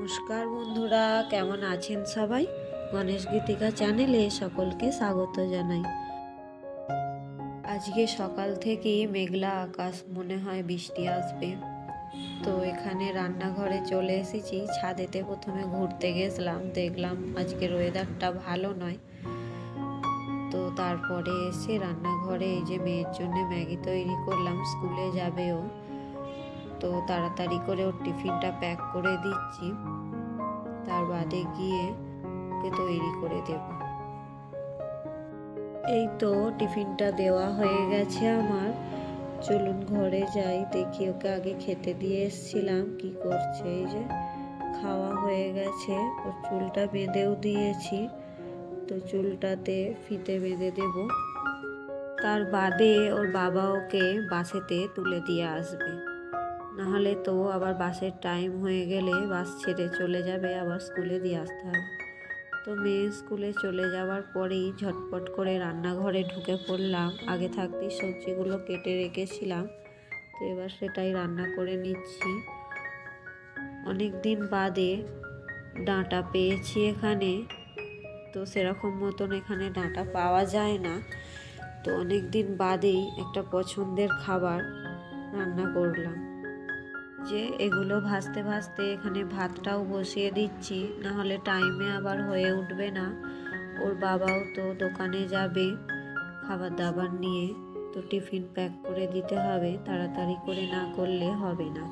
নমস্কার বন্ধুরা, কেমন আছেন সবাই? গণেশ গীতিকা চ্যানেলে সকলকে স্বাগত জানাই। আজকে সকাল থেকে মেঘলা আকাশ, মনে হয় বৃষ্টি আসবে। তো এখানে রান্নাঘরে চলে এসেছি। ছাদেতে প্রথমে ঘুরতে গেছিলাম, দেখলাম আজকের ওয়েদারটা ভালো নয়। তো তারপরে এসে রান্নাঘরে এই যে মেয়ের জন্য ম্যাগি তৈরি করলাম, স্কুলে যাবে ও। তো তাড়াতাড়ি করে ওর টিফিনটা প্যাক করে দিচ্ছি, তার বাদে গিয়ে ওকে তৈরি করে দেব। এই তো টিফিনটা দেওয়া হয়ে গেছে আমার। চলুন ঘরে যাই, দেখি ওকে আগে খেতে দিয়ে এসছিলাম কি করছে। এই যে খাওয়া হয়ে গেছে, ওর চুলটা বেঁধেও দিয়েছি। তো চুলটাতে ফিতে বেঁধে দেব, তার বাদে ওর বাবা ওকে বাসেতে তুলে দিয়ে আসবে। নাহলে তো আবার বাসের টাইম হয়ে গেলে বাস ছেড়ে চলে যাবে, আবার স্কুলে দিয়ে আসতে হবে। তো মেয়ে স্কুলে চলে যাওয়ার পরেই ঝটপট করে রান্নাঘরে ঢুকে পড়লাম। আগে থাকতেই সবজিগুলো কেটে রেখেছিলাম, তো এবার সেটাই রান্না করে নিচ্ছি। অনেক দিন বাদে ডাঁটা পেয়েছি এখানে, তো সেরকম মতন এখানে ডাঁটা পাওয়া যায় না। তো অনেক দিন বাদেই একটা পছন্দের খাবার রান্না করলাম। যে এগুলো ভাজতে ভাজতে এখানে ভাতটাও বসিয়ে দিচ্ছি, নাহলে টাইমে আবার হয়ে উঠবে না। ওর বাবাও তো দোকানে যাবে খাবার দাবার নিয়ে, তো টিফিন প্যাক করে দিতে হবে, তাড়াতাড়ি করে না করলে হবে না।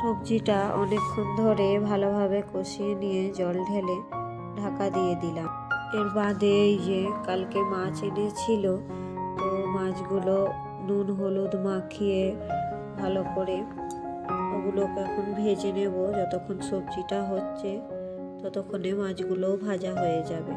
সবজিটা অনেকক্ষণ ধরে ভালোভাবে কষিয়ে নিয়ে জল ঢেলে ঢাকা দিয়ে দিলাম। এর বাদে এই যে কালকে মাছ এনেছিল, তো মাছগুলো নুন হলুদ মাখিয়ে ভালো করে ওগুলোকে এখন ভেজে নেব। যতক্ষণ সবজিটা হচ্ছে ততক্ষণে মাছগুলোও ভাজা হয়ে যাবে।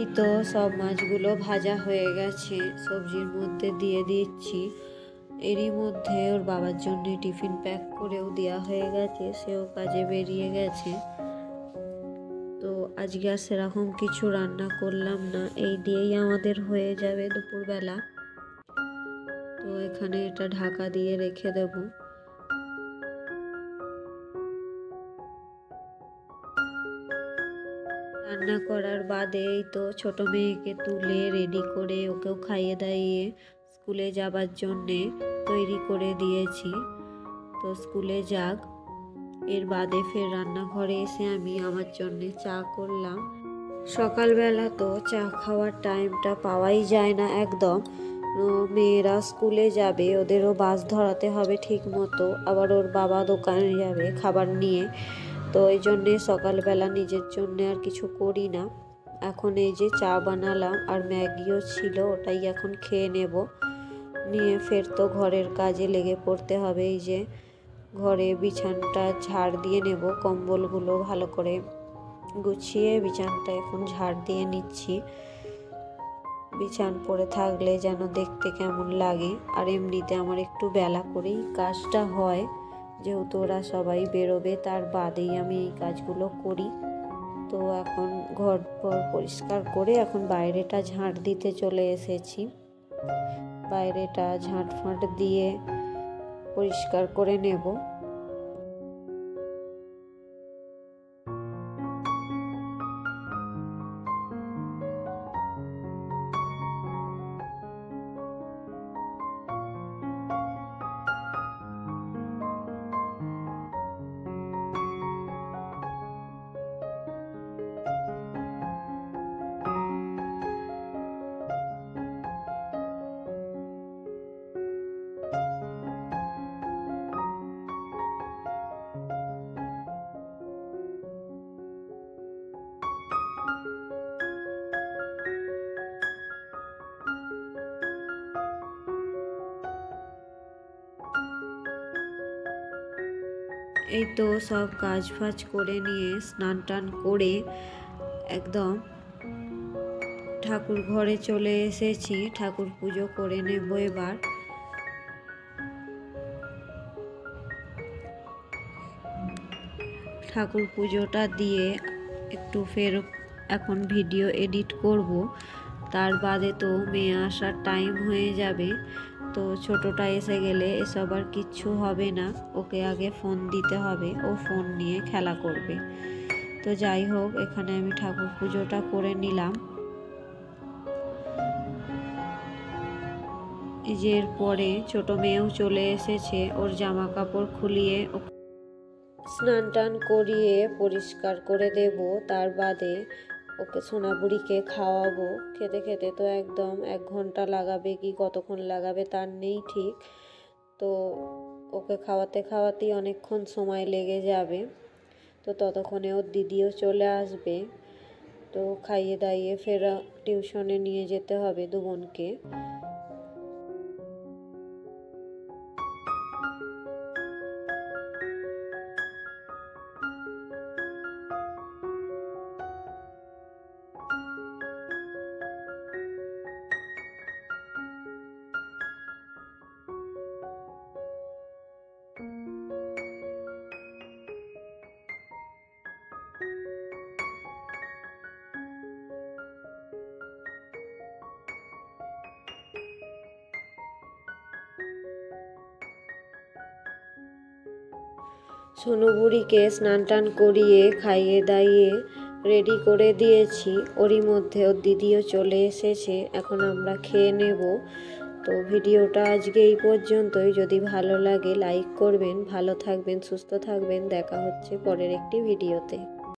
এই তো সব মাছগুলো ভাজা হয়ে গেছে, সবজির মধ্যে দিয়ে দিচ্ছি। এরই মধ্যে ওর বাবার জন্য টিফিন প্যাক করেও দেওয়া হয়ে গেছে, সেও কাজে বেরিয়ে গেছে। তো আজকে আর সেরকম কিছু রান্না করলাম না, এই দিয়েই আমাদের হয়ে যাবে দুপুরবেলা। তো এখানে এটা ঢাকা দিয়ে রেখে দেব। রান্না করার বাদেই তো ছোট মেয়েকে তুলে রেডি করে ওকেও খাইয়ে দাইয়ে স্কুলে যাবার জন্যে তৈরি করে দিয়েছি। তো স্কুলে যাক, এর বাদে ফের রান্নাঘরে এসে আমি আমার জন্যে চা করলাম। সকালবেলা তো চা খাওয়ার টাইমটা পাওয়াই যায় না একদম। মেয়েরা স্কুলে যাবে, ওদেরও বাস ধরাতে হবে ঠিক মতো, আবার ওর বাবা দোকানে যাবে খাবার নিয়ে। তো এই জন্যে সকালবেলা নিজের জন্য আর কিছু করি না, এখন এই যে চা বানালাম আর ম্যাগিও ছিল, ওটাই এখন খেয়ে নেব। নিয়ে ফের তো ঘরের কাজে লেগে পড়তে হবে। এই যে ঘরে বিছানটা ঝাড় দিয়ে নেব, কম্বলগুলো ভালো করে গুছিয়ে বিছানটা এখন ঝাড় দিয়ে নিচ্ছি। বিছান পড়ে থাকলে যেন দেখতে কেমন লাগে। আর এমনিতে আমার একটু বেলা করেই কাজটা হয়, যেহেতু ওরা সবাই বেরোবে তার বাদেই আমি এই কাজগুলো করি। তো এখন ঘর পরিষ্কার করে এখন বাইরেটা ঝাঁট দিতে চলে এসেছি। বাইরেটা ঝাঁট ফাঁট দিয়ে পরিষ্কার করে নেব। এই তো সব কাজ ফাজ করে নিয়ে স্নান টান করে একদম ঠাকুর ঘরে চলে এসেছি। ঠাকুর পুজো করে নেব এবার। ঠাকুর পুজোটা দিয়ে একটু ফের এখন ভিডিও এডিট করব। তার বাদে তো মেয়ে আসার টাইম হয়ে যাবে। তো ছোটটা এসে গেলে এসব আর কিচ্ছু হবে না, ওকে আগে ফোন দিতে হবে, ও ফোন নিয়ে খেলা করবে। তো যাই হোক, এখানে আমি ঠাকুর পুজোটা করে নিলাম। এরপরে ছোট মেয়েও চলে এসেছে, ওর জামা কাপড় খুলিয়ে স্নান টান করিয়ে পরিষ্কার করে দেব। তার বাদে ওকে সোনাবুড়িকে খাওয়াবো। খেতে খেতে তো একদম 1 ঘন্টা লাগাবে, কি কতক্ষণ লাগাবে তার নেই ঠিক। তো ওকে খাওয়াতে খাওয়াতেই অনেকক্ষণ সময় লেগে যাবে। তো ততক্ষণে ওর দিদিও চলে আসবে। তো খাইয়ে দাইয়ে ফের টিউশনে নিয়ে যেতে হবে 2 বোনকে। সোনুবুড়িকে স্নান টান করিয়ে খাইয়ে দাইয়ে রেডি করে দিয়েছি। ওরই মধ্যে ওর দিদিও চলে এসেছে, এখন আমরা খেয়ে নেব। তো ভিডিওটা আজকে এই পর্যন্তই। যদি ভালো লাগে লাইক করবেন। ভালো থাকবেন, সুস্থ থাকবেন। দেখা হচ্ছে পরের একটি ভিডিওতে।